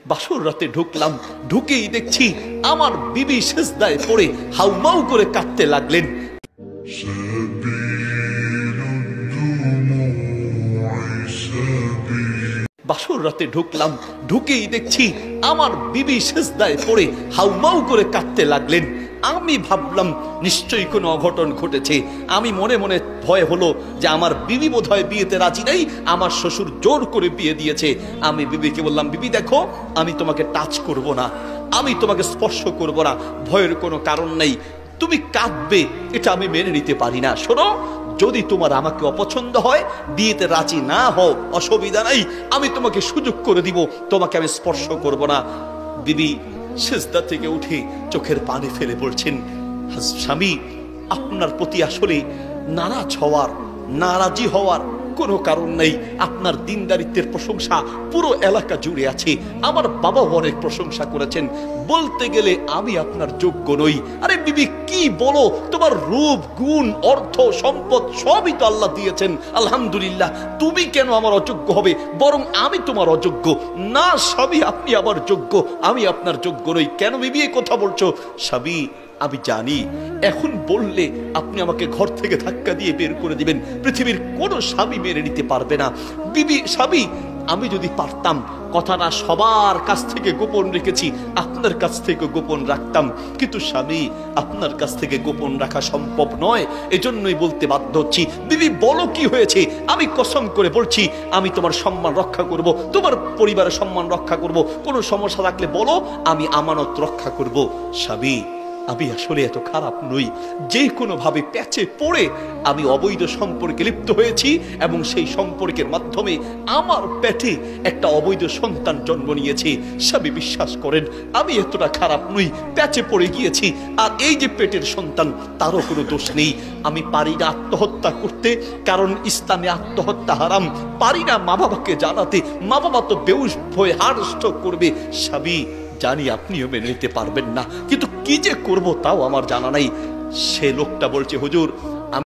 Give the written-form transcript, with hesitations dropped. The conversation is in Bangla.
বাসর রাতে ঢুকলাম, ঢুকেই দেখছি আমার বিবি সিজদায় পড়ে হাউমাউ করে কাঁদতে লাগলেন। বাসর রাতে ঢুকলাম, ঢুকেই দেখছি আমার বিবি সিজদায় পড়ে হাউমাউ করে কাঁদতে লাগলেন। আমি ভাবলাম নিশ্চয়ই কোনো অঘটন ঘটেছে। আমি মনে মনে ভয় হলো যে আমার বিবি বোধহয় বিয়েতে রাজি নাই, আমার শ্বশুর জোর করে বিয়ে দিয়েছে। আমি বিবিকে বললাম, বিবি দেখো, আমি তোমাকে টাচ করব না, আমি তোমাকে স্পর্শ করব না, ভয়ের কোনো কারণ নেই। তুমি কাঁদবে এটা আমি মেনে নিতে পারি না। শোনো, যদি তোমার আমাকে অপছন্দ হয়, বিয়েতে রাজি না হও, অসুবিধা নাই, আমি তোমাকে সুযোগ করে দিব, তোমাকে আমি স্পর্শ করব না। বিবি সিজদা থেকে উঠে চোখের পানি ফেলে বলছেন, স্বামী, আপনার প্রতি আসলে নারাজি হওয়ার কোনো কারণ নেই। আপনার দিনদারিত্বের প্রশংসা পুরো এলাকা জুড়ে আছে, আমার বাবাও অনেক প্রশংসা করেছেন। বলতে গেলে আমি আপনার যোগ্য নই। আরে বিবি কি বলো, তোমার রূপ, গুণ, অর্থ, সম্পদ সবই তো আল্লাহ দিয়েছেন, আলহামদুলিল্লাহ। তুমি কেন আমার অযোগ্য হবে? বরং আমি তোমার অযোগ্য না স্বামী, আপনি আমার যোগ্য, আমি আপনার যোগ্য নই। কেন বিবি এই কথা বলছো? স্বামী, আমি জানি এখন বললে আপনি আমাকে ঘর থেকে ধাক্কা দিয়ে বের করে দিবেন, পৃথিবীর কোনো স্বামী মেনে নিতে পারবে না। বিবি, স্বামী, আমি যদি পারতাম কথাটা সবার কাছ থেকে গোপন রেখেছি, আপনার কাছ থেকে গোপন রাখতাম, কিন্তু স্বামী, আপনার কাছ থেকে গোপন রাখা সম্ভব নয়, এজন্যই বলতে বাধ্য হচ্ছি। বিবি বলো কি হয়েছে? আমি কসম করে বলছি, আমি তোমার সম্মান রক্ষা করব, তোমার পরিবারের সম্মান রক্ষা করব, কোনো সমস্যা থাকলে বলো, আমি আমানত রক্ষা করব। স্বামী, আমি আসলে এত খারাপ নই, যে কোনোভাবে প্যাচে পড়ে আমি অবৈধ সম্পর্কে লিপ্ত হয়েছি এবং সেই সম্পর্কের মাধ্যমে আমার পেটে একটা অবৈধ সন্তান জন্ম নিয়েছে। স্বামী, বিশ্বাস করেন আমি এতটা খারাপ নই, প্যাচে পড়ে গিয়েছি। আর এই যে পেটের সন্তান, তারও কোনো দোষ নেই। আমি পারি না আত্মহত্যা করতে, কারণ ইসলামে আত্মহত্যা হারাম। পারি না মা বাবাকে জানাতে, মা বাবা তো বেহুশ হয়ে হার্ট স্ট্রোক করবে। স্বামী, জানি আপনিও মেনে নিতে পারবেন না, কিন্তু কি যে করব তাও আমার জানা নাই। সে লোকটা বলছে, হুজুর